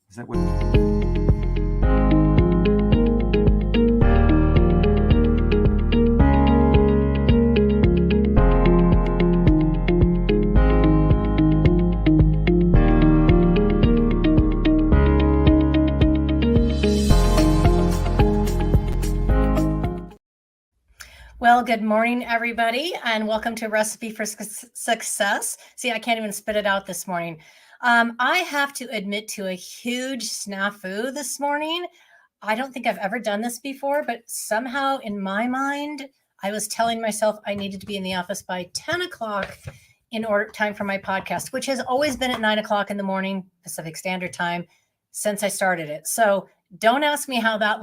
Is that what? Well, good morning, everybody, and welcome to Recipe for Success. See, I can't even spit it out this morning. I have to admit to a huge snafu this morning. I don't think I've ever done this before, but somehow in my mind, I was telling myself I needed to be in the office by 10 o'clock in order time for my podcast, which has always been at 9 o'clock in the morning Pacific Standard Time since I started it. So don't ask me how that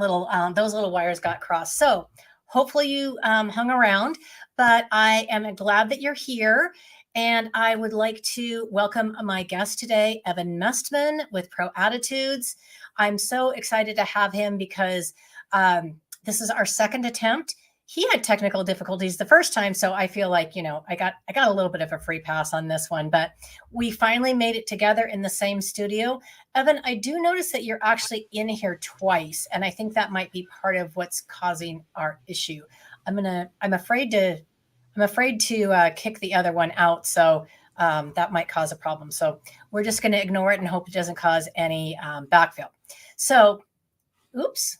those little wires got crossed. So hopefully you hung around, but I am glad that you're here. And I would like to welcome my guest today, Evan Mestman with Pro Attitudes. I'm so excited to have him because this is our second attempt. He had technical difficulties the first time, so I feel like, I got a little bit of a free pass on this one, but we finally made it together in the same studio. Evan, I do notice that you're actually in here twice, and I think that might be part of what's causing our issue. I'm afraid to kick the other one out, so that might cause a problem. So we're just going to ignore it and hope it doesn't cause any backfill. So, oops.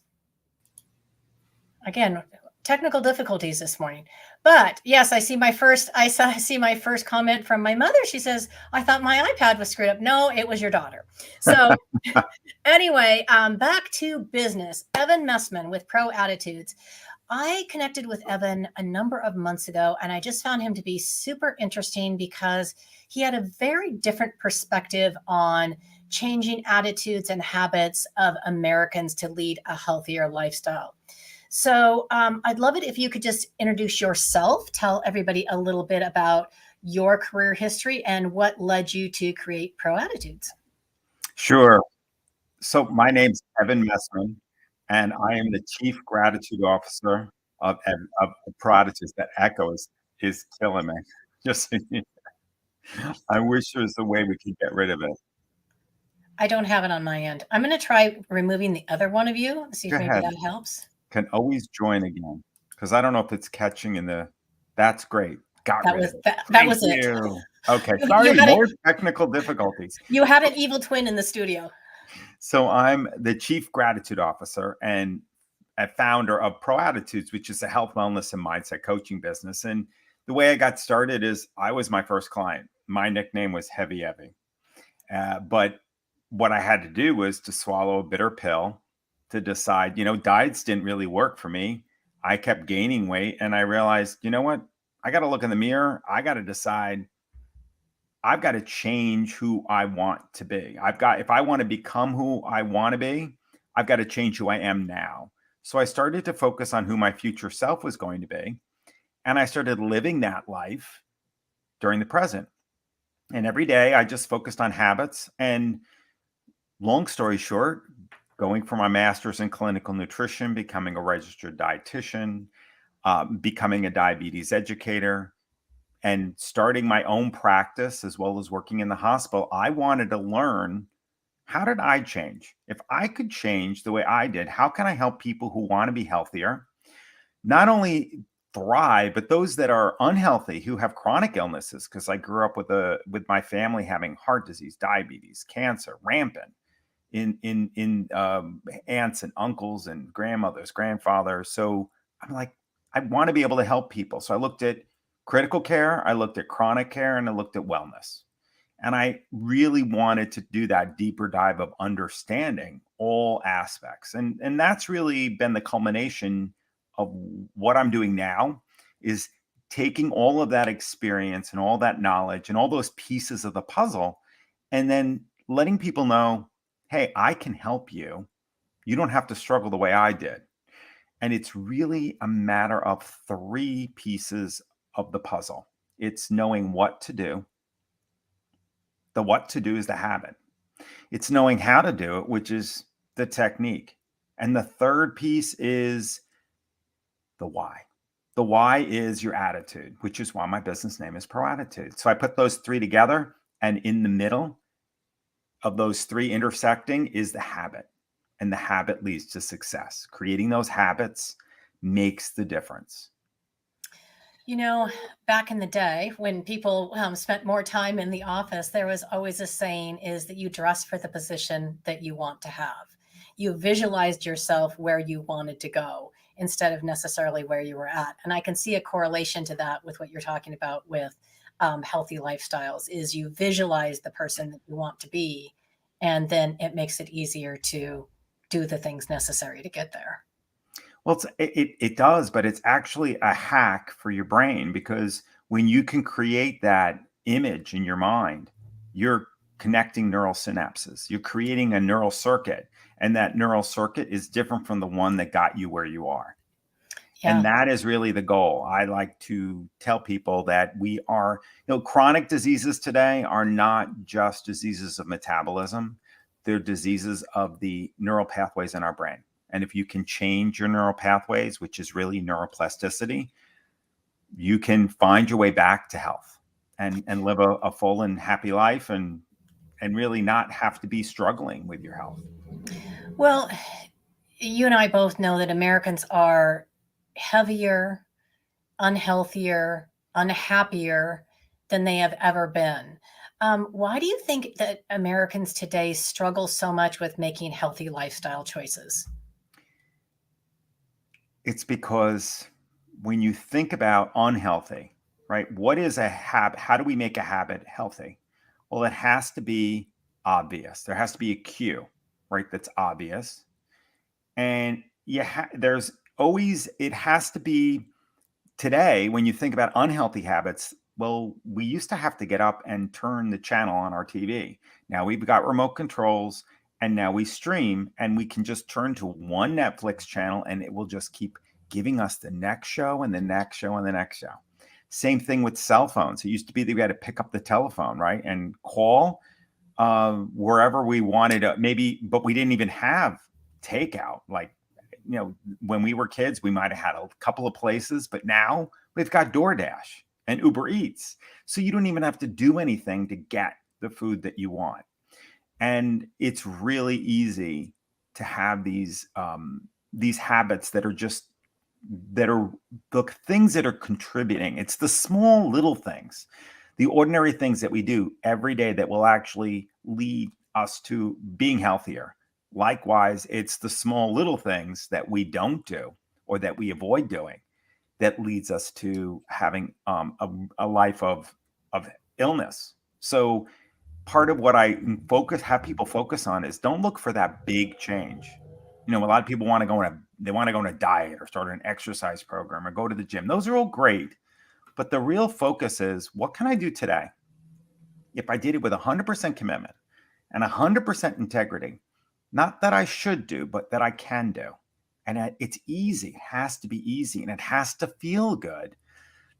Again, technical difficulties this morning. But yes, I see my first comment from my mother. She says, I thought my iPad was screwed up. No, it was your daughter. So anyway, back to business. Evan Mestman with Pro Attitudes. I connected with Evan a number of months ago, and I just found him to be super interesting because he had a very different perspective on changing attitudes and habits of Americans to lead a healthier lifestyle. So I'd love it if you could just introduce yourself, tell everybody a little bit about your career history and what led you to create Pro Attitudes. Sure. So my name's Evan Mestman, and I am the Chief Gratitude Officer of Pro Attitudes. That echo is killing me. Just I wish there was a way we could get rid of it. I don't have it on my end. I'm going to try removing the other one of you. See if Go maybe ahead. that helps. Can always join again because I don't know if it's catching in the. That's great. That was it. Okay, sorry. More technical difficulties. You had an evil twin in the studio. So I'm the Chief Gratitude Officer and a founder of Pro Attitudes, which is a health, wellness, and mindset coaching business. And the way I got started is I was my first client. My nickname was Heavy Evie. But what I had to do was to swallow a bitter pill to decide, diets didn't really work for me. I kept gaining weight and I realized, you know what? I got to look in the mirror. I got to decide I've got to change who I want to be. If I want to become who I want to be, I've got to change who I am now. So I started to focus on who my future self was going to be. And I started living that life during the present. And every day I just focused on habits. And long story short, going for my master's in clinical nutrition, becoming a registered dietitian, becoming a diabetes educator, and starting my own practice as well as working in the hospital, I wanted to learn, how did I change? If I could change the way I did, how can I help people who want to be healthier, not only thrive, but those that are unhealthy, who have chronic illnesses? Because I grew up with my family having heart disease, diabetes, cancer, rampant in aunts and uncles and grandmothers, grandfathers. So I'm like, I want to be able to help people. So I looked at critical care, I looked at chronic care, and I looked at wellness. And I really wanted to do that deeper dive of understanding all aspects. And that's really been the culmination of what I'm doing now, is taking all of that experience and all that knowledge and all those pieces of the puzzle, and then letting people know, hey, I can help you. You don't have to struggle the way I did. And it's really a matter of three pieces of the puzzle. It's knowing what to do. The what to do is the habit. It's knowing how to do it, which is the technique. And the third piece is the why. The why is your attitude, which is why my business name is Pro Attitude. So I put those three together, and in the middle of those three intersecting is the habit, and the habit leads to success. Creating those habits makes the difference. You know, back in the day when people spent more time in the office, there was always a saying is that you dress for the position that you want to have. You visualized yourself where you wanted to go instead of necessarily where you were at. And I can see a correlation to that with what you're talking about with healthy lifestyles is you visualize the person that you want to be, and then it makes it easier to do the things necessary to get there. Well, it does, but it's actually a hack for your brain because when you can create that image in your mind, you're connecting neural synapses. You're creating a neural circuit, and that neural circuit is different from the one that got you where you are. And Yeah. that is really the goal. I like to tell people that we are, chronic diseases today are not just diseases of metabolism, they're diseases of the neural pathways in our brain. And if you can change your neural pathways, which is really neuroplasticity, you can find your way back to health and live a full and happy life and really not have to be struggling with your health. Well, you and I both know that Americans are heavier, unhealthier, unhappier than they have ever been. Why do you think that Americans today struggle so much with making healthy lifestyle choices? It's because when you think about unhealthy, right? What is a habit? How do we make a habit healthy? Well, it has to be obvious. There has to be a cue, right? That's obvious. And there's always, it has to be today, when you think about unhealthy habits, well, we used to have to get up and turn the channel on our TV. Now we've got remote controls and now we stream and we can just turn to one Netflix channel and it will just keep giving us the next show and the next show and the next show. Same thing with cell phones. It used to be that we had to pick up the telephone, right? And call wherever we wanted to, maybe, but we didn't even have takeout. Like, when we were kids, we might have had a couple of places, but now we've got DoorDash and Uber Eats. So you don't even have to do anything to get the food that you want. And it's really easy to have these habits that are the things that are contributing. It's the small little things, the ordinary things that we do every day that will actually lead us to being healthier. Likewise, it's the small little things that we don't do or that we avoid doing that leads us to having a life of illness. So part of what I have people focus on is don't look for that big change. A lot of people want to go on a diet or start an exercise program or go to the gym. Those are all great, but the real focus is what can I do today? If I did it with 100% commitment and 100% integrity, not that I should do, but that I can do. And it's easy, it has to be easy, and it has to feel good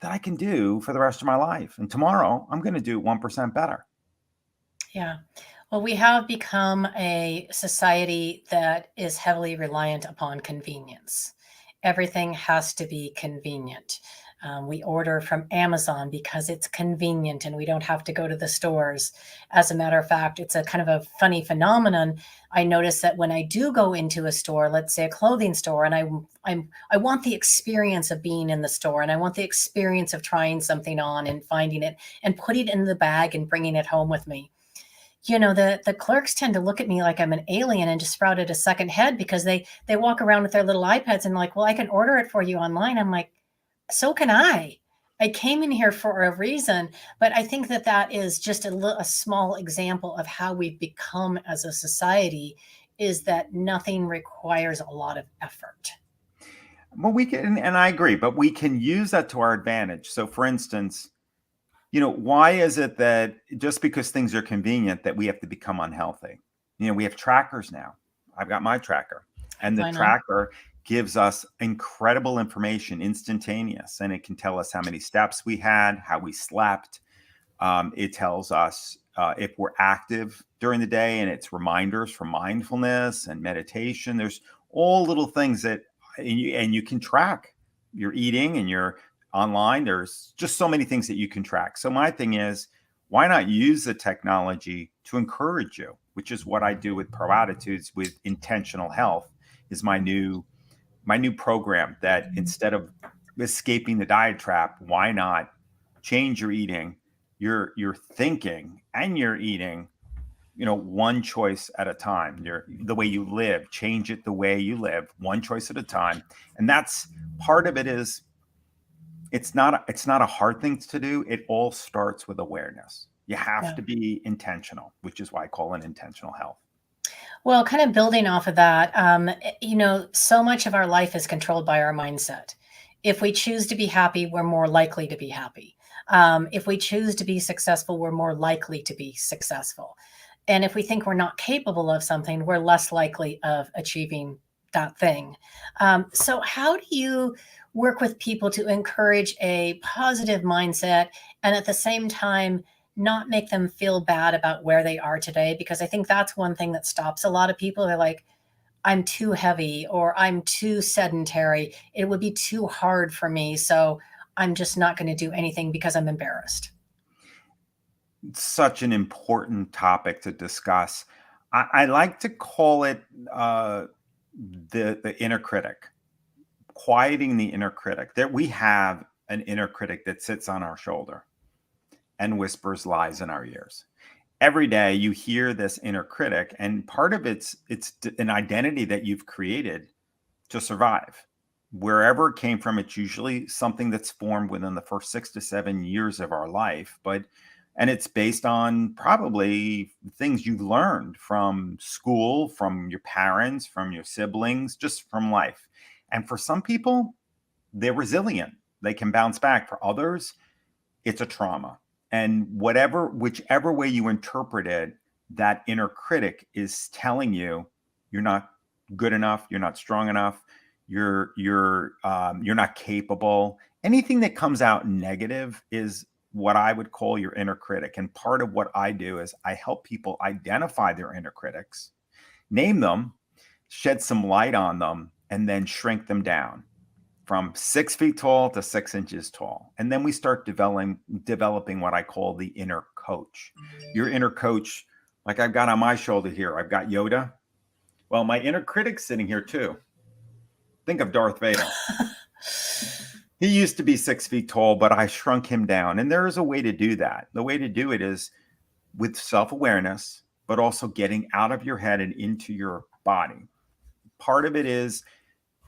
that I can do for the rest of my life. And tomorrow, I'm going to do 1% better. Yeah. Well, we have become a society that is heavily reliant upon convenience. Everything has to be convenient. We order from Amazon because it's convenient and we don't have to go to the stores. As a matter of fact, it's a kind of a funny phenomenon. I notice that when I do go into a store, let's say a clothing store, and I want the experience of being in the store and I want the experience of trying something on and finding it and putting it in the bag and bringing it home with me. The clerks tend to look at me like I'm an alien and just sprouted a second head because they walk around with their little iPads and like, well, I can order it for you online. I'm like, so can I. I came in here for a reason, but I think that that is just a small example of how we've become as a society is that nothing requires a lot of effort. Well, we can, and I agree, but we can use that to our advantage. So, for instance, why is it that just because things are convenient that we have to become unhealthy? We have trackers now. I've got my tracker, and the Mine on. tracker gives us incredible information, instantaneous, and it can tell us how many steps we had, how we slept. It tells us if we're active during the day, and it's reminders for mindfulness and meditation. There's all little things that, and you can track your eating and your online. There's just so many things that you can track. So my thing is, why not use the technology to encourage you? which is what I do with Pro Attitudes with intentional health, is my new program that instead of escaping the diet trap, why not change your eating, your thinking, and your eating, one choice at a time. The way you live, change it the way you live, one choice at a time. And that's part of it. Is it's not a hard thing to do. It all starts with awareness. You have Yeah. to be intentional, which is why I call it intentional health. Well, kind of building off of that, so much of our life is controlled by our mindset. If we choose to be happy, we're more likely to be happy. If we choose to be successful, we're more likely to be successful. And if we think we're not capable of something, we're less likely of achieving that thing. So, how do you work with people to encourage a positive mindset and at the same time not make them feel bad about where they are today? Because I think that's one thing that stops a lot of people. They're like, I'm too heavy or I'm too sedentary. It would be too hard for me. So I'm just not going to do anything because I'm embarrassed. Such an important topic to discuss. I like to call it the inner critic, quieting the inner critic. That we have an inner critic that sits on our shoulder and whispers lies in our ears. Every day you hear this inner critic, and part of it's an identity that you've created to survive. Wherever it came from, it's usually something that's formed within the first 6 to 7 years of our life, and it's based on probably things you've learned from school, from your parents, from your siblings, just from life. And for some people, they're resilient. They can bounce back. For others, it's a trauma. And whichever way you interpret it, that inner critic is telling you you're not good enough, you're not strong enough, you're not capable. Anything that comes out negative is what I would call your inner critic. And part of what I do is I help people identify their inner critics, name them, shed some light on them, and then shrink them down from 6 feet tall to 6 inches tall. And then we start developing what I call the inner coach. Your inner coach, like I've got on my shoulder here, I've got Yoda. Well, my inner critic's sitting here too. Think of Darth Vader. He used to be 6 feet tall, but I shrunk him down. And there is a way to do that. The way to do it is with self-awareness, but also getting out of your head and into your body. Part of it is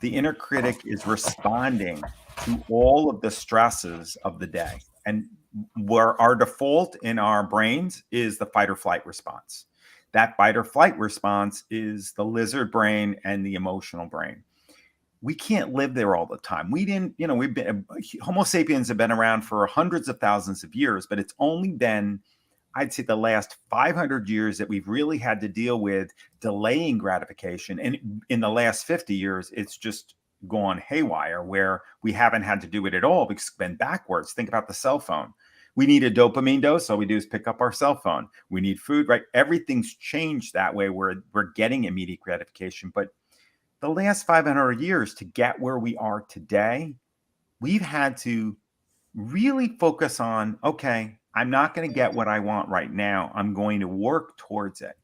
the inner critic is responding to all of the stresses of the day. And where our default in our brains is the fight or flight response. That fight or flight response is the lizard brain and the emotional brain. We can't live there all the time. We didn't, we've been, Homo sapiens have been around for hundreds of thousands of years, but it's only been, I'd say, the last 500 years that we've really had to deal with delaying gratification. And in the last 50 years, it's just gone haywire where we haven't had to do it at all because it's been backwards. Think about the cell phone. We need a dopamine dose. All we do is pick up our cell phone. We need food, right? Everything's changed that way where we're getting immediate gratification. But the last 500 years to get where we are today, we've had to really focus on, okay, I'm not going to get what I want right now. I'm going to work towards it.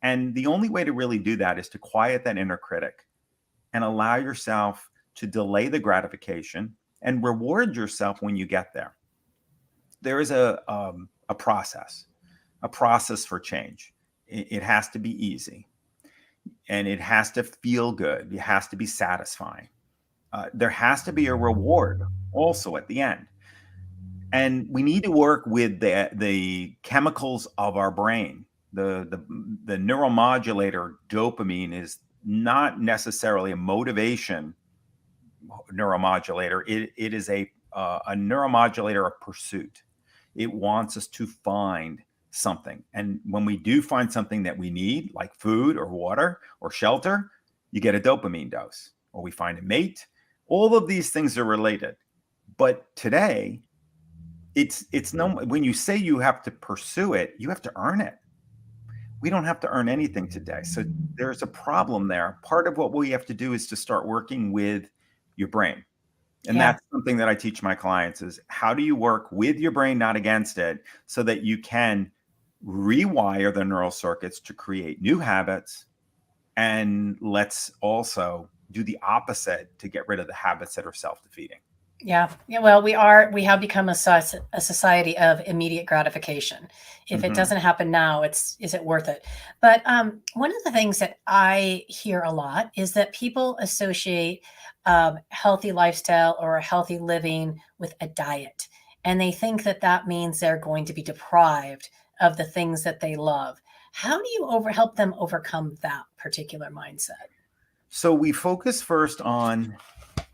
And the only way to really do that is to quiet that inner critic and allow yourself to delay the gratification and reward yourself when you get there. There is a process for change. It has to be easy and it has to feel good. It has to be satisfying. There has to be a reward also at the end. And we need to work with the chemicals of our brain. The neuromodulator dopamine is not necessarily a motivation neuromodulator. It is a neuromodulator of pursuit. It wants us to find something. And when we do find something that we need, like food or water or shelter, you get a dopamine dose. Or we find a mate. All of these things are related. But today, it's no, when you say you have to pursue it, you have to earn it. We don't have to earn anything today. So there's a problem there. Part of what we have to do is to start working with your brain. And Yeah. that's something that I teach my clients is how do you work with your brain, not against it, so that you can rewire the neural circuits to create new habits, and let's also do the opposite to get rid of the habits that are self-defeating. Yeah. Yeah. Well, we have become a society of immediate gratification. If it Mm-hmm. doesn't happen now, is it worth it? But one of the things that I hear a lot is that people associate healthy lifestyle or healthy living with a diet. And they think that that means they're going to be deprived of the things that they love. How do you help them overcome that particular mindset? So we focus first on,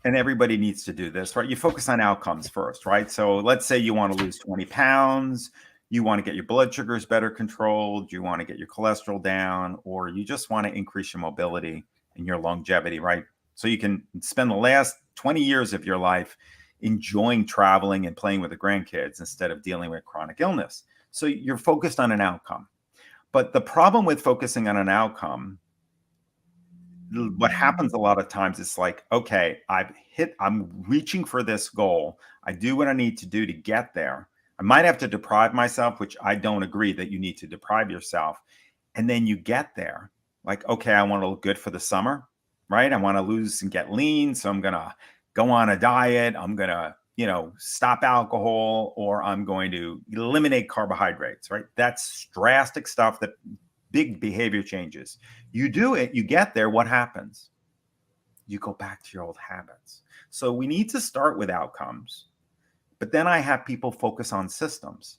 and everybody needs to do this, right? You focus on outcomes first, right? So let's say you want to lose 20 pounds, you want to get your blood sugars better controlled, you want to get your cholesterol down, or you just want to increase your mobility and your longevity, right? So you can spend the last 20 years of your life enjoying traveling and playing with the grandkids instead of dealing with chronic illness. So you're focused on an outcome. But the problem with focusing on an outcome, what happens a lot of times is like, okay, I'm reaching for this goal. I do what I need to do to get there. I might have to deprive myself, which I don't agree that you need to deprive yourself. And then you get there, like, okay, I want to look good for the summer, right? I want to lose and get lean. So I'm going to go on a diet. I'm going to, stop alcohol, or I'm going to eliminate carbohydrates, right? That's drastic stuff, that big behavior changes. You do it, you get there, what happens? You go back to your old habits. So we need to start with outcomes, but then I have people focus on systems.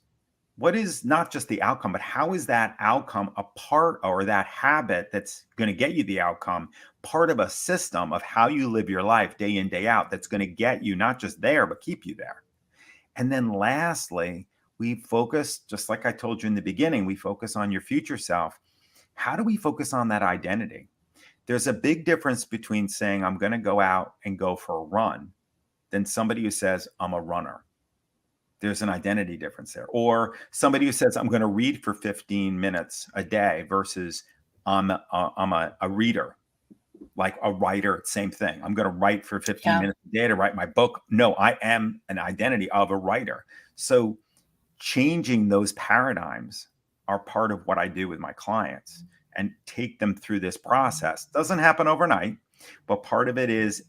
What is not just the outcome, but how is that outcome a part, or that habit that's going to get you the outcome, part of a system of how you live your life day in, day out, that's going to get you not just there, but keep you there. And then lastly, we focus, just like I told you in the beginning, we focus on your future self. How do we focus on that identity? There's a big difference between saying, I'm going to go out and go for a run, than somebody who says, I'm a runner. There's an identity difference there. Or somebody who says, I'm going to read for 15 minutes a day versus I'm a reader, like a writer, same thing. I'm going to write for 15 Yeah. minutes a day to write my book. No, I am an identity of a writer. So changing those paradigms are part of what I do with my clients, and take them through this process. Doesn't happen overnight, but part of it is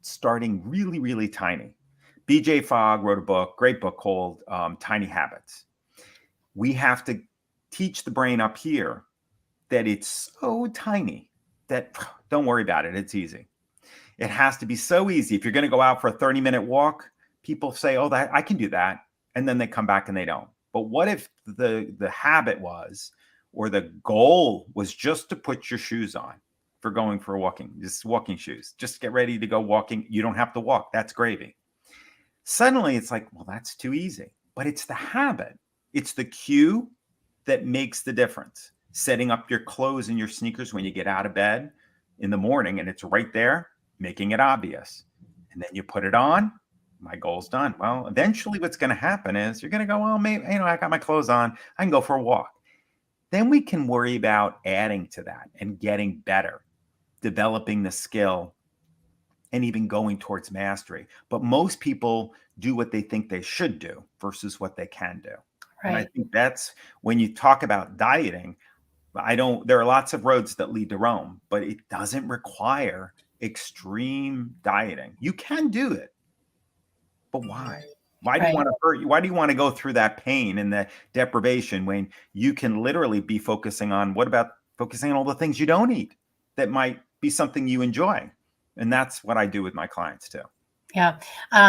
starting really, really tiny. BJ Fogg wrote a book, great book, called Tiny Habits. We have to teach the brain up here that it's so tiny that don't worry about it. It's easy. It has to be so easy. If you're going to go out for a 30-minute walk, people say, oh, that I can do that. And then they come back and they don't. But what if the habit was, or the goal was, just to put your shoes on for going for walking, just walking shoes, just get ready to go walking. You don't have to walk. That's gravy. Suddenly it's like, well, that's too easy. But it's the habit. It's the cue that makes the difference. Setting up your clothes and your sneakers when you get out of bed in the morning, and it's right there, making it obvious. And then you put it on, my goal's done. Well, eventually what's going to happen is you're going to go, well, maybe, I got my clothes on, I can go for a walk. Then we can worry about adding to that and getting better, developing the skill, and even going towards mastery. But most people do what they think they should do versus what they can do. And I Right. think that's when you talk about dieting, there are lots of roads that lead to Rome, but it doesn't require extreme dieting. You can do it, but why? Why do you Right. want to hurt you? Why do you want to go through that pain and the deprivation when you can literally be focusing on, what about focusing on all the things you don't eat that might be something you enjoy? And that's what I do with my clients too. Yeah.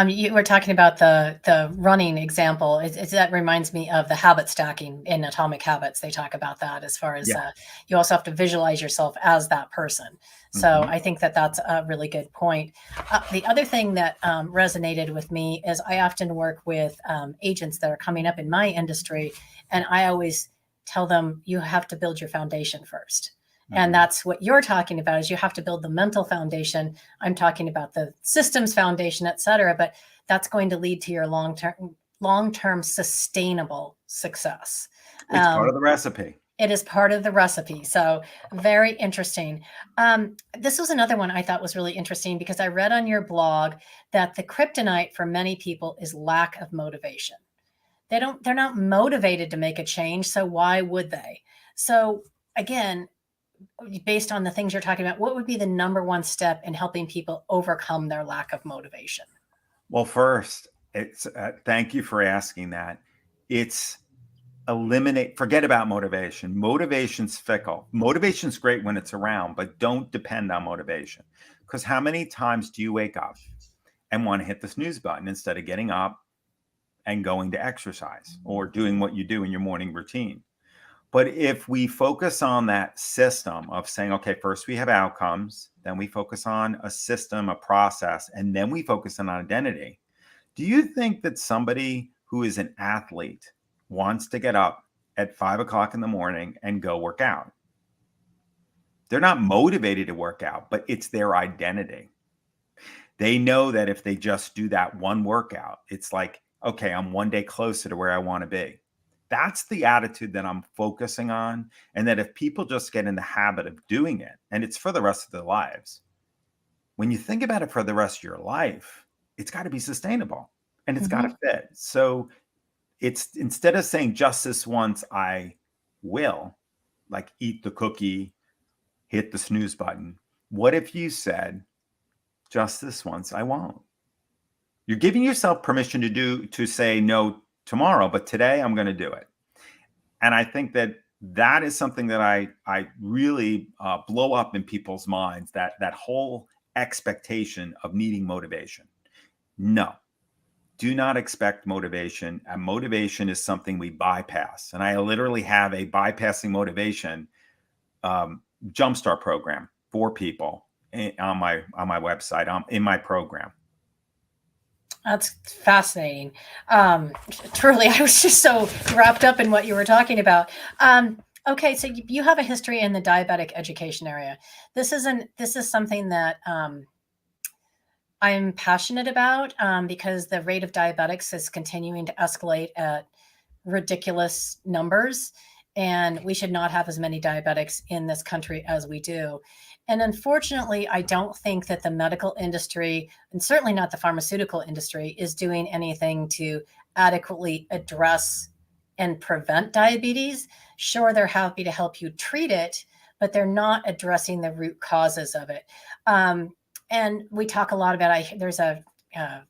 You were talking about the running example. That reminds me of the habit stacking in Atomic Habits. They talk about that as far as Yeah. you also have to visualize yourself as that person. So Mhm. I think that that's a really good point. The other thing that resonated with me is I often work with agents that are coming up in my industry, and I always tell them, you have to build your foundation first. And Mhm. that's what you're talking about, is you have to build the mental foundation. I'm talking about the systems foundation, et cetera, but that's going to lead to your long-term sustainable success. It's part of Um, the recipe. it is part of the recipe. So very interesting. This was another one I thought was really interesting, because I read on your blog that the kryptonite for many people is lack of motivation. they're not motivated to make a change. So why would they? So again, based on the things you're talking about, what would be the number one step in helping people overcome their lack of motivation? Well, first, it's thank you for asking that. It's forget about motivation. Motivation's fickle. Motivation's great when it's around, but don't depend on motivation. Because how many times do you wake up and want to hit the snooze button instead of getting up and going to exercise or doing what you do in your morning routine? But if we focus on that system of saying, okay, first we have outcomes, then we focus on a system, a process, and then we focus on identity. Do you think that somebody who is an athlete wants to get up at 5 o'clock in the morning and go work out? They're not motivated to work out, but it's their identity. They know that if they just do that one workout, it's like, okay, I'm one day closer to where I want to be. That's the attitude that I'm focusing on. And that if people just get in the habit of doing it, and it's for the rest of their lives, when you think about it for the rest of your life, it's got to be sustainable and it's got to fit. So it's instead of saying just this once, I will, like eat the cookie, hit the snooze button. What if you said, just this once, I won't? You're giving yourself permission to say no tomorrow, but today I'm going to do it. And I think that is something that I really blow up in people's minds, that whole expectation of needing motivation. No, do not expect motivation. And motivation is something we bypass. And I literally have a bypassing motivation jumpstart program for people on my website, in my program. That's fascinating. Truly, I was just so wrapped up in what you were talking about. Okay, so you have a history in the diabetic education area. This is something that I'm passionate about because the rate of diabetics is continuing to escalate at ridiculous numbers, and we should not have as many diabetics in this country as we do. And unfortunately, I don't think that the medical industry, and certainly not the pharmaceutical industry, is doing anything to adequately address and prevent diabetes. Sure, they're happy to help you treat it, but they're not addressing the root causes of it. And we talk a lot about, there's a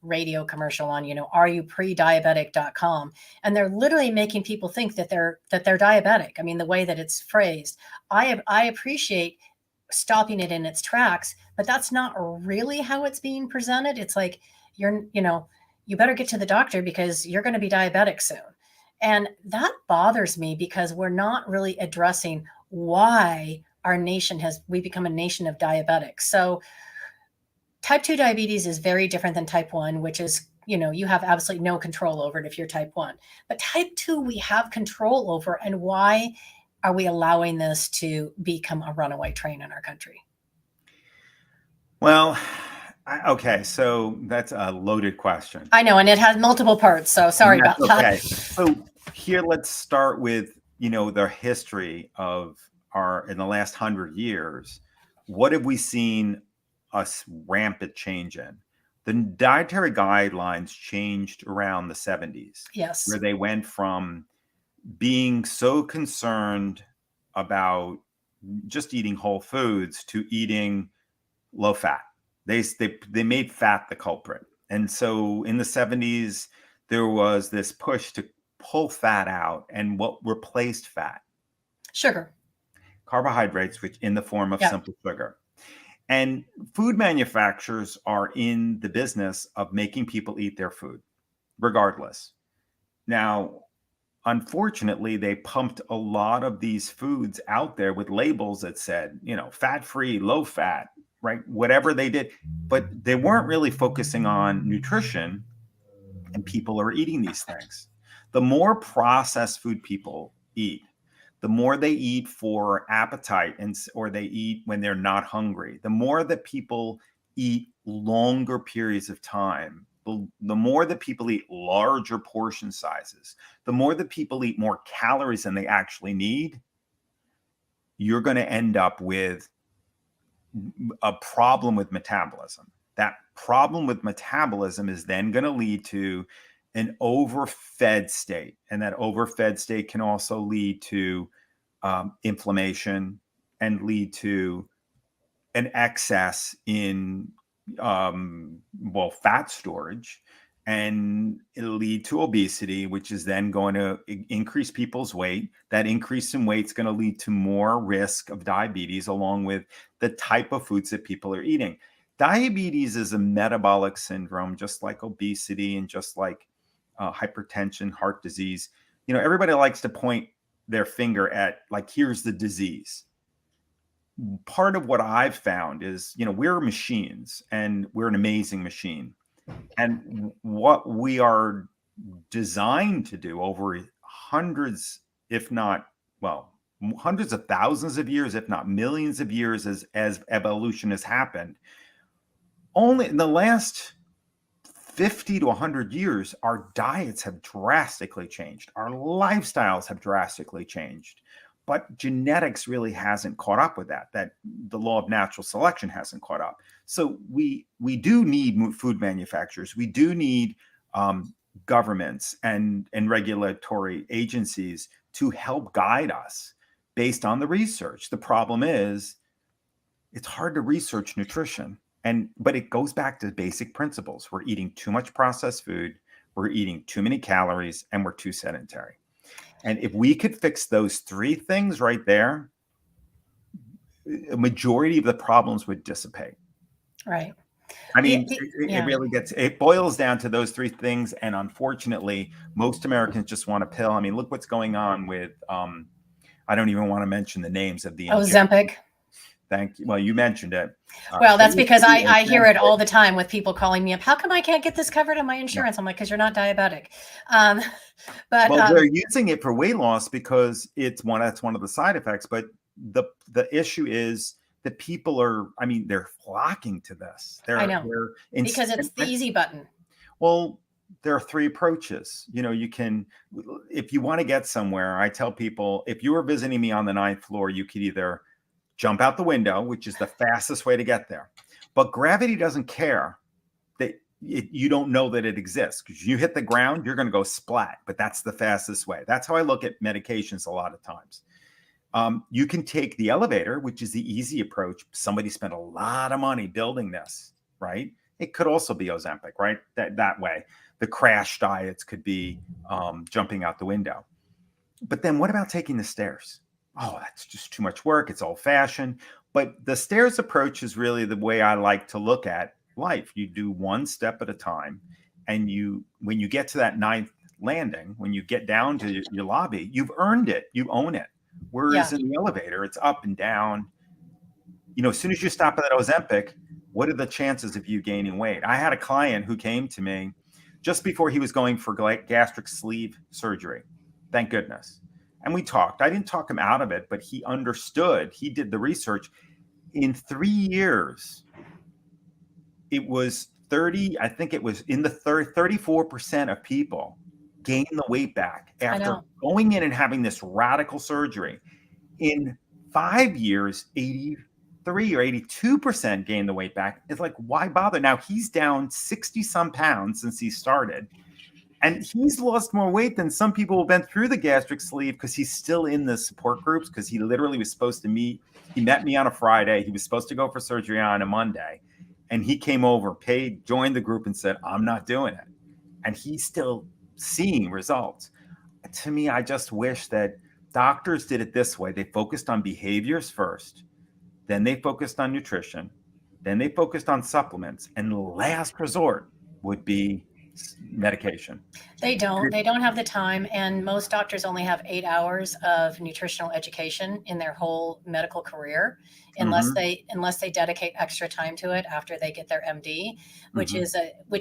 radio commercial on, are you pre-diabetic.com, and they're literally making people think that they're diabetic. I mean, the way that it's phrased, I appreciate stopping it in its tracks, but that's not really how it's being presented. It's like, you better get to the doctor because you're going to be diabetic soon. And that bothers me because we're not really addressing why we become a nation of diabetics. So type 2 diabetes is very different than type 1, which is, you have absolutely no control over it if you're type 1. But type 2, we have control over. And why are we allowing this to become a runaway train in our country? Well, okay, so that's a loaded question. I know, and it has multiple parts, so sorry about that. Okay, so here let's start with, the history of in the last 100 years. What have we seen us rampant change in? The dietary guidelines changed around the 70s. Yes. Where they went from being so concerned about just eating whole foods to eating low fat. They made fat the culprit. And so in the 70s, there was this push to pull fat out, and what replaced fat? Sugar. Carbohydrates, which in the form of simple sugar. And food manufacturers are in the business of making people eat their food, regardless. Now, unfortunately, they pumped a lot of these foods out there with labels that said, fat-free, low fat, right? Whatever they did, but they weren't really focusing on nutrition, and people are eating these things. The more processed food people eat, the more they eat for appetite or they eat when they're not hungry, the more that people eat longer periods of time, the more that people eat larger portion sizes, the more that people eat more calories than they actually need, you're going to end up with a problem with metabolism. That problem with metabolism is then going to lead to an overfed state. And that overfed state can also lead to inflammation and lead to an excess in fat storage, and it'll lead to obesity, which is then going to increase people's weight. That increase in weight is going to lead to more risk of diabetes, along with the type of foods that people are eating. Diabetes is a metabolic syndrome, just like obesity and just like hypertension, heart disease. Everybody likes to point their finger at, like, here's the disease. Part of what I've found is, we're machines, and we're an amazing machine. And what we are designed to do over hundreds, if not, well, hundreds of thousands of years, if not millions of years, as evolution has happened, only in the last 50 to 100 years, our diets have drastically changed. Our lifestyles have drastically changed. But genetics really hasn't caught up with that. That the law of natural selection hasn't caught up. So we do need food manufacturers. We do need governments and regulatory agencies to help guide us based on the research. The problem is, it's hard to research nutrition. But it goes back to basic principles. We're eating too much processed food, we're eating too many calories, and we're too sedentary. And if we could fix those three things right there, a majority of the problems would dissipate. Right. I mean, it boils down to those three things. And unfortunately, most Americans just want a pill. I mean, look what's going on with, I don't even want to mention the names of the Ozempic. Thank you. Well, you mentioned it. Well, that's because I hear it all the time with people calling me up. How come I can't get this covered on my insurance? Yeah. I'm like, because you're not diabetic. But they're using it for weight loss because that's one of the side effects. But the issue is that people they're flocking to this. I know, because it's the easy button. Well, there are three approaches. You can, if you want to get somewhere, I tell people, if you were visiting me on the 9th floor, you could either jump out the window, which is the fastest way to get there. But gravity doesn't care that you don't know that it exists, because you hit the ground, you're going to go splat. But that's the fastest way. That's how I look at medications a lot of times. You can take the elevator, which is the easy approach. Somebody spent a lot of money building this, right? It could also be Ozempic, right? That way. The crash diets could be jumping out the window. But then what about taking the stairs? Oh, that's just too much work. It's old fashioned. But the stairs approach is really the way I like to look at life. You do one step at a time. And when you get to that 9th landing, when you get down to your lobby, you've earned it. You own it. Whereas in the elevator, it's up and down. As soon as you stop at that Ozempic, what are the chances of you gaining weight? I had a client who came to me just before he was going for gastric sleeve surgery. Thank goodness. And we talked. I didn't talk him out of it, but he understood. He did the research. In 3 years, it was 34% of people gained the weight back after going in and having this radical surgery. In 5 years, 83 or 82% gained the weight back. It's like, why bother? Now he's down 60 some pounds since he started. And he's lost more weight than some people who've been through the gastric sleeve, because he's still in the support groups, because he literally was supposed to meet. He met me on a Friday. He was supposed to go for surgery on a Monday. And he came over, joined the group and said, I'm not doing it. And he's still seeing results. To me, I just wish that doctors did it this way. They focused on behaviors first. Then they focused on nutrition. Then they focused on supplements. And the last resort would be medication. They don't have the time, and most doctors only have 8 hours of nutritional education in their whole medical career, unless they dedicate extra time to it after they get their MD, which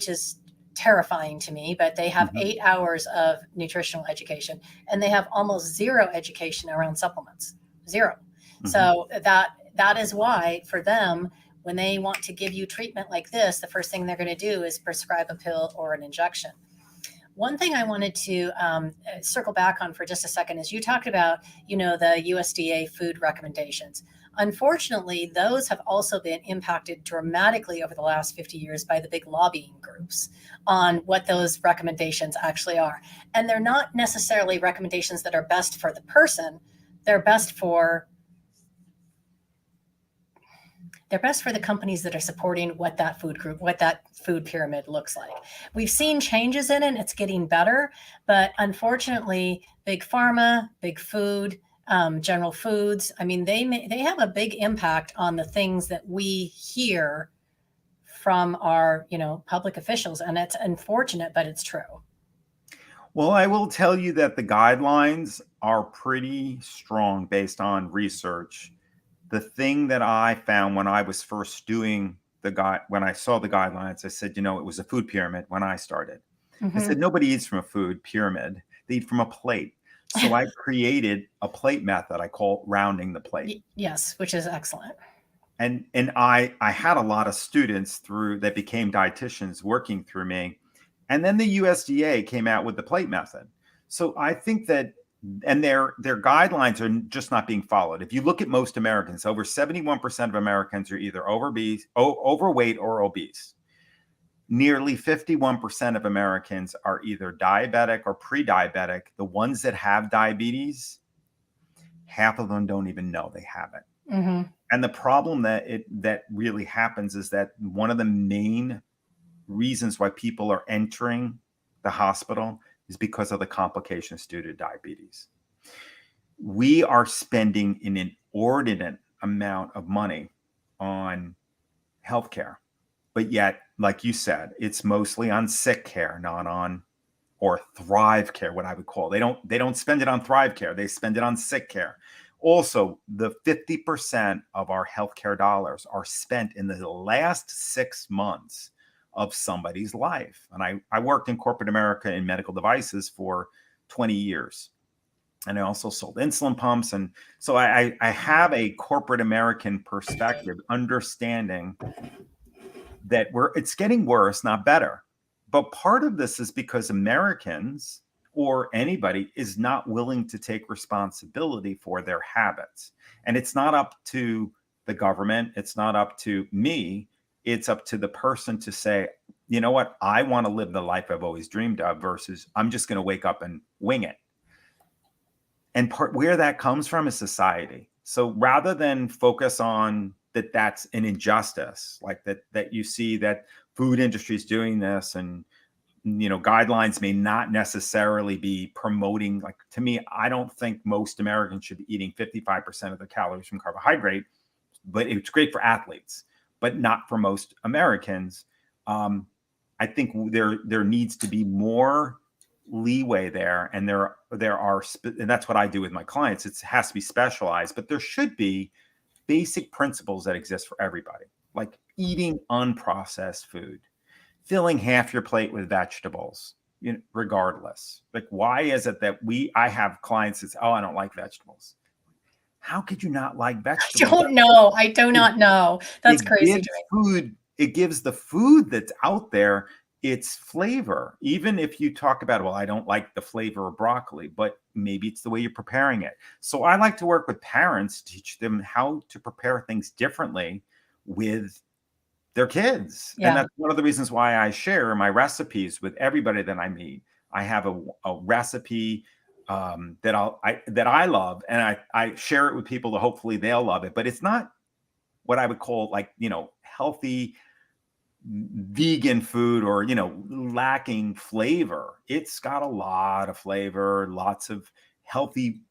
is terrifying to me. But they have 8 hours of nutritional education, and they have almost zero education around supplements. Zero. So that is why, for them, when they want to give you treatment like this, the first thing they're going to do is prescribe a pill or an injection. One thing I wanted to circle back on for just a second is you talked about, the USDA food recommendations. Unfortunately, those have also been impacted dramatically over the last 50 years by the big lobbying groups on what those recommendations actually are. And they're not necessarily recommendations that are best for the person. They're best for the companies that are supporting what that food group, what that food pyramid looks like. We've seen changes in it, and it's getting better, but unfortunately, big pharma, big food, general foods, I mean, they have a big impact on the things that we hear from our, public officials, and it's unfortunate, but it's true. Well, I will tell you that the guidelines are pretty strong based on research. The thing that I found when I was first doing when I saw the guidelines, I said, it was a food pyramid when I started. I said, Mm-hmm. nobody eats from a food pyramid. They eat from a plate. So I created a plate method I call rounding the plate. Yes, which is excellent. And I had a lot of students through that became dietitians working through me. And then the USDA came out with the plate method. So I think that and their guidelines are just not being followed. If you look at most Americans, over 71% of Americans are either overweight or obese. Nearly 51% of Americans are either diabetic or pre-diabetic. The ones that have diabetes, half of them don't even know they have it. Mm-hmm. And the problem that really happens is that one of the main reasons why people are entering the hospital is because of the complications due to diabetes. We are spending an inordinate amount of money on healthcare, but yet, like you said, it's mostly on sick care, not on or thrive care, what I would call. They don't spend it on thrive care. They spend it on sick care. Also, the 50% of our healthcare dollars are spent in the last 6 months of somebody's life. And I worked in corporate America in medical devices for 20 years. And I also sold insulin pumps. And so I have a corporate American perspective, understanding that it's getting worse, not better. But part of this is because Americans or anybody is not willing to take responsibility for their habits. And it's not up to the government. It's not up to me. It's up to the person to say, you know what, I want to live the life I've always dreamed of versus I'm just going to wake up and wing it. And where that comes from is society. So rather than focus on that's an injustice, like that you see that food industry is doing this, and guidelines may not necessarily be promoting, like, to me, I don't think most Americans should be eating 55% of their calories from carbohydrate, but it's great for athletes, but not for most Americans. I think there needs to be more leeway there, and there are and that's what I do with my clients. It has to be specialized, but there should be basic principles that exist for everybody, like eating unprocessed food, filling half your plate with vegetables, regardless. Like, why is it that I have clients that say, oh, I don't like vegetables. How could you not like vegetables? I don't know. I do not know. That's crazy to me. It gives the food that's out there its flavor. Even if you talk about, well, I don't like the flavor of broccoli, but maybe it's the way you're preparing it. So I like to work with parents, teach them how to prepare things differently with their kids. Yeah. And that's one of the reasons why I share my recipes with everybody that I meet. I have a recipe that I love, and I share it with people to hopefully they'll love it. But it's not what I would call, like, healthy vegan food or lacking flavor. It's got a lot of flavor, lots of healthy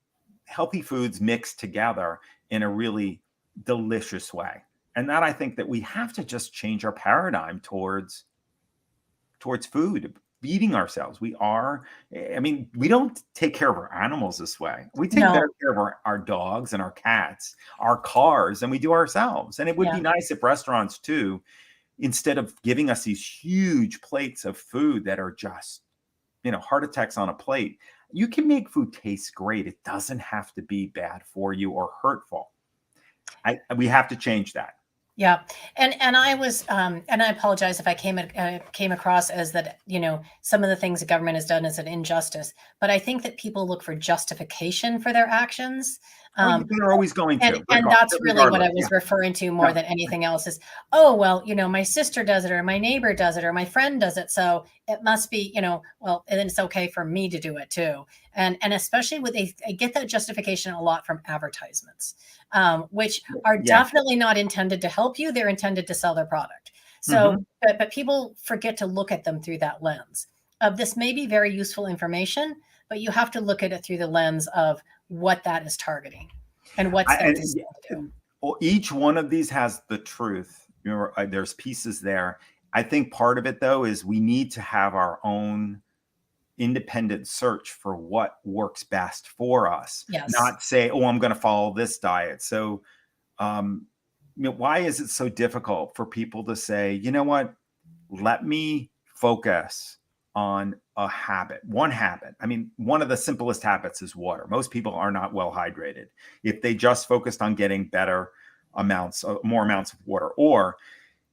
foods mixed together in a really delicious way. And that, I think that we have to just change our paradigm towards food, feeding ourselves. We don't take care of our animals this way. We take better care of our dogs and our cats, our cars, than we do ourselves. And it would be nice if restaurants too, instead of giving us these huge plates of food that are just, heart attacks on a plate, you can make food taste great. It doesn't have to be bad for you or hurtful. We have to change that. Yeah. And I was, and I apologize if I came across as that, some of the things the government has done is an injustice, but I think that people look for justification for their actions. Oh, they're always going And to, and that's really what I regardless. Yeah. was referring to more Yeah. than anything else is, oh, well, my sister does it or my neighbor does it or my friend does it. So it must be, well, and then it's okay for me to do it too. And especially with I get that justification a lot from advertisements, which are Yeah. definitely not intended to help you. They're intended to sell their product. So, Hmm. but people forget to look at them through that lens of this may be very useful information, but you have to look at it through the lens of what that is targeting. And what's that And designed to do? each one of these has the truth. There's pieces there. I think part of it, though, is we need to have our own independent search for what works best for us, Yes. not say, oh, I'm going to follow this diet. So, why is it so difficult for people to say, you know what, let me focus on a habit, one habit. I mean, one of the simplest habits is water. Most people are not well hydrated. If they just focused on getting better amounts, more amounts of water, or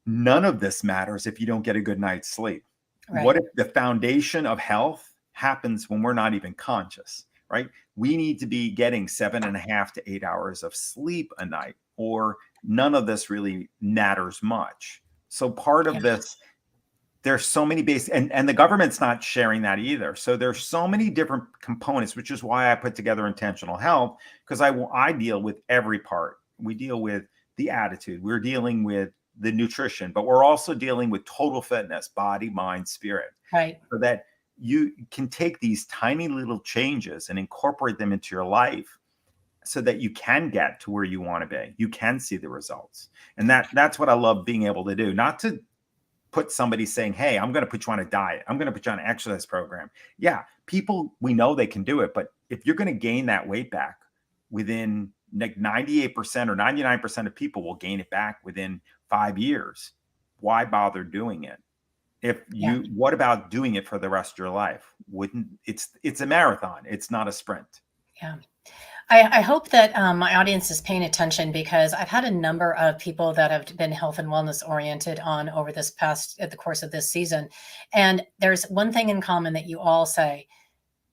none of this matters if you don't get a good night's sleep. What Right. if the foundation of health happens when we're not even conscious, right? We need to be getting 7.5 to 8 hours of sleep a night, or none of this really matters much. So part Yeah. of this, there's so many and the government's not sharing that either. So there's so many different components, which is why I put together intentional health, because I deal with every part. We deal with the attitude, we're dealing with the nutrition, but we're also dealing with total fitness, body, mind, spirit, Right. so that you can take these tiny little changes and incorporate them into your life so that you can get to where you want to be. You can see the results. And that's what I love being able to do, not to put somebody saying, hey, I'm going to put you on a diet, I'm going to put you on an exercise program. Yeah, people, we know they can do it, but if you're going to gain that weight back within, like, 98% or 99% of people will gain it back within 5 years, why bother doing it? Yeah. What about doing it for the rest of your life? Wouldn't it's a marathon, it's not a sprint. Yeah. I hope that my audience is paying attention because I've had a number of people that have been health and wellness oriented on over this past at the course of this season. And there's one thing in common that you all say: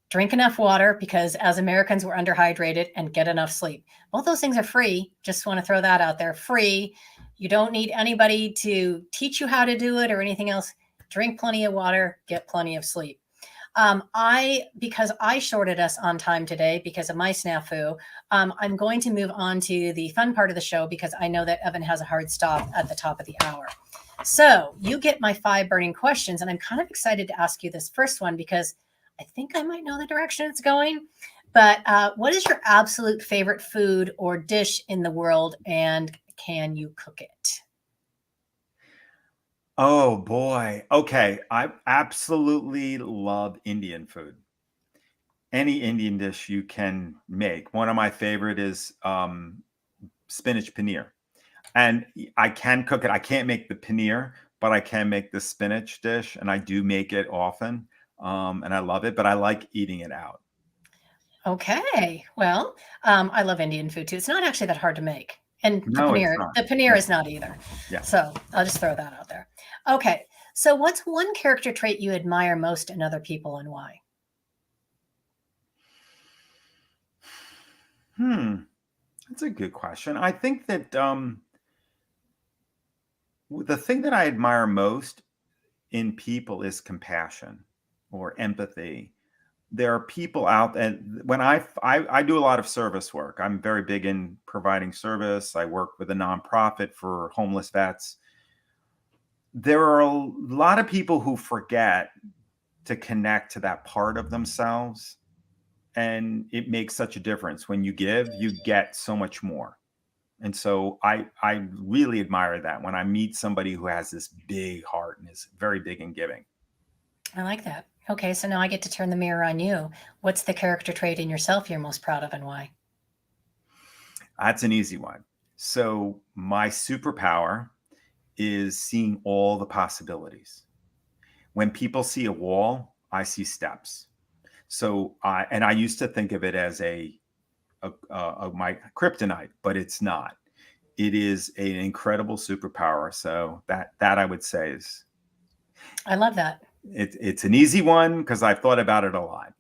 drink enough water because as Americans, we're underhydrated, and get enough sleep. Both those things are free. Just want to throw that out there. Free. You don't need anybody to teach you how to do it or anything else. Drink plenty of water, get plenty of sleep. Because I shorted us on time today because of my snafu, I'm going to move on to the fun part of the show because I know that Evan has a hard stop at the top of the hour. So you get my 5 burning questions, and I'm kind of excited to ask you this first one because I think I might know the direction it's going. But what is your absolute favorite food or dish in the world, and can you cook it? Oh boy. Okay, I absolutely love Indian food. Any Indian dish you can make. One of my favorite is spinach paneer. And I can cook it. I can't make the paneer, but I can make the spinach dish, and I do make it often. And I love it, but I like eating it out. Okay. Well, I love Indian food too. It's not actually that hard to make. And the No, it's paneer, not. the paneer is not either. Yeah. So I'll just throw that out there. Okay. So what's one character trait you admire most in other people and why? Hmm. That's a good question. I think that the thing that I admire most in people is compassion or empathy. There are people out, and when I do a lot of service work. I'm very big in providing service. I work with a nonprofit for homeless vets. There are a lot of people who forget to connect to that part of themselves, and it makes such a difference. When you give, you get so much more. And so I really admire that when I meet somebody who has this big heart and is very big in giving. I like that. Okay. So now I get to turn the mirror on you. What's the character trait in yourself you're most proud of and why? That's an easy one. So my superpower is seeing all the possibilities. When people see a wall, I see steps. So I used to think of it as my kryptonite, but it's not. It is an incredible superpower. So that I would say is I love that. it's an easy one because I've thought about it a lot.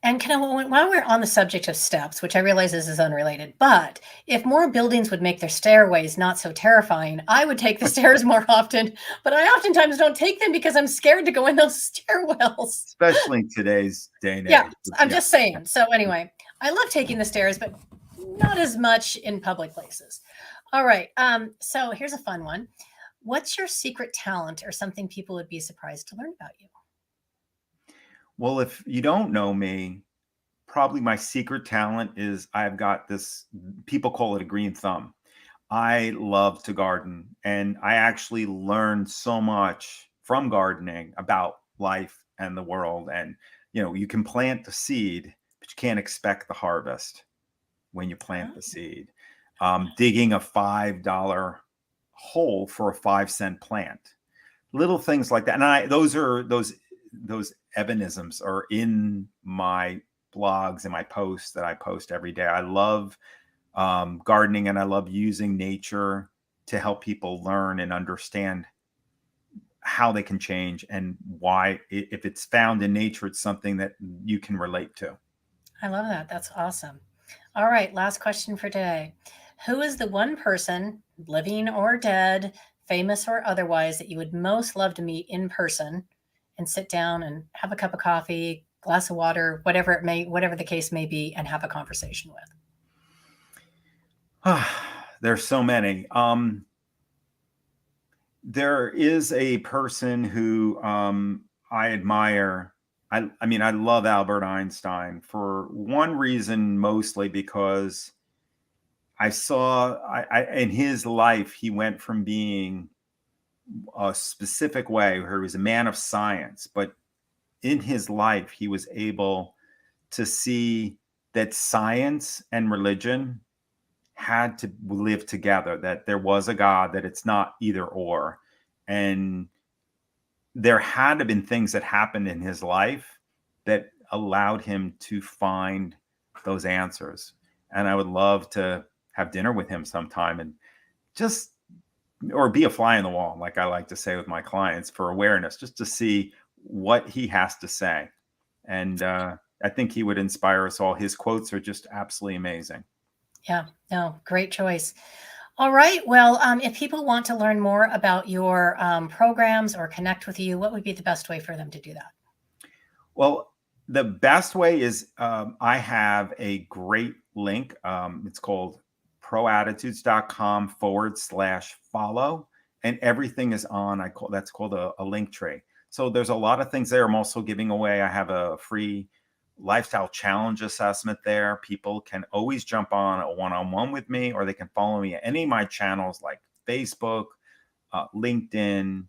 And while we're on the subject of steps, which I realize this is unrelated, but if more buildings would make their stairways not so terrifying, I would take the stairs more often. But I oftentimes don't take them because I'm scared to go in those stairwells. Especially in today's day and Yeah, age. I'm Yeah. just saying. So anyway, I love taking the stairs, but not as much in public places. All right. So here's a fun one. What's your secret talent or something people would be surprised to learn about you? Well, if you don't know me, probably my secret talent is I've got this, people call it a green thumb. I love to garden, and I actually learned so much from gardening about life and the world. And, you can plant the seed, but you can't expect the harvest when you plant the seed. Digging a $5 hole for a 5-cent plant, little things like that. And those Evanisms are in my blogs and my posts that I post every day. I love gardening, and I love using nature to help people learn and understand how they can change, and why, if it's found in nature, it's something that you can relate to. I love that. That's awesome. All right, last question for today. Who is the one person, living or dead, famous or otherwise, that you would most love to meet in person and sit down and have a cup of coffee, glass of water, whatever the case may be, and have a conversation with? There's so many. There is a person who I admire. I mean, I love Albert Einstein for one reason, mostly because I saw in his life, he went from being a specific way where he was a man of science, but in his life, he was able to see that science and religion had to live together, that there was a God, that it's not either or. And there had to have been things that happened in his life that allowed him to find those answers. And I would love to have dinner with him sometime, and just, or be a fly in the wall, like I like to say with my clients, for awareness, just to see what he has to say. And I think he would inspire us all. His quotes are just absolutely amazing. Yeah, no, great choice. All right. Well, if people want to learn more about your programs or connect with you, what would be the best way for them to do that? Well, the best way is, I have a great link. It's called proattitudes.com/follow, and everything is on. That's called a link tree. So there's a lot of things there. I'm also giving away. I have a free lifestyle challenge assessment there. People can always jump on a one-on-one with me, or they can follow me at any of my channels like Facebook, LinkedIn,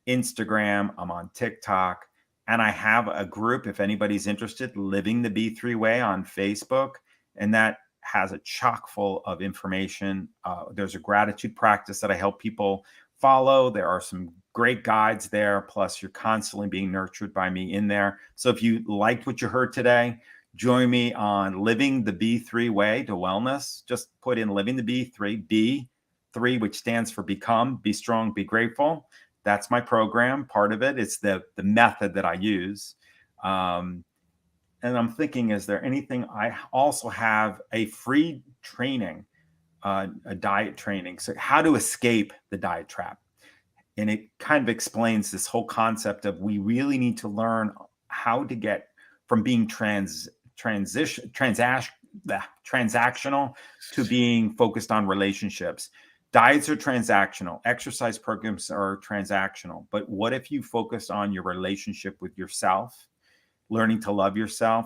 Instagram. I'm on TikTok. And I have a group, if anybody's interested, Living the B3 Way on Facebook. And that has a chock full of information. There's a gratitude practice that I help people follow. There are some great guides there. Plus, you're constantly being nurtured by me in there. So if you liked what you heard today, join me on Living the B3 Way to Wellness. Just put in Living the B3, which stands for Become, Be Strong, Be Grateful. That's my program. Part of it. It's the method that I use. And I'm thinking, is there anything? I also have a free training, a diet training. So how to escape the diet trap. And it kind of explains this whole concept of, we really need to learn how to get from being transactional to being focused on relationships. Diets are transactional. Exercise programs are transactional. But what if you focus on your relationship with yourself, learning to love yourself,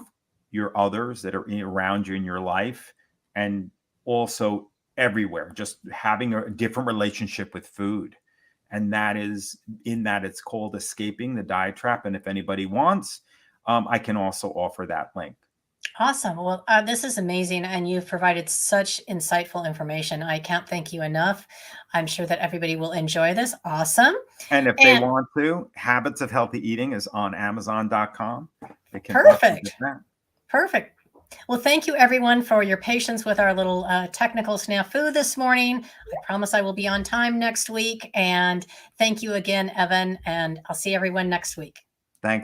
your others that are around you in your life, and also everywhere, just having a different relationship with food. And that is, in that, it's called Escaping the Diet Trap. And if anybody wants, I can also offer that link. Awesome. Well, this is amazing, and you've provided such insightful information. I can't thank you enough. I'm sure that everybody will enjoy this. Awesome. And if they And want to, Habits of Healthy Eating is on Amazon.com. They can also get perfect. that. Perfect. Well, thank you everyone for your patience with our little technical snafu this morning. I promise I will be on time next week. And thank you again, Evan. And I'll see everyone next week. Thanks.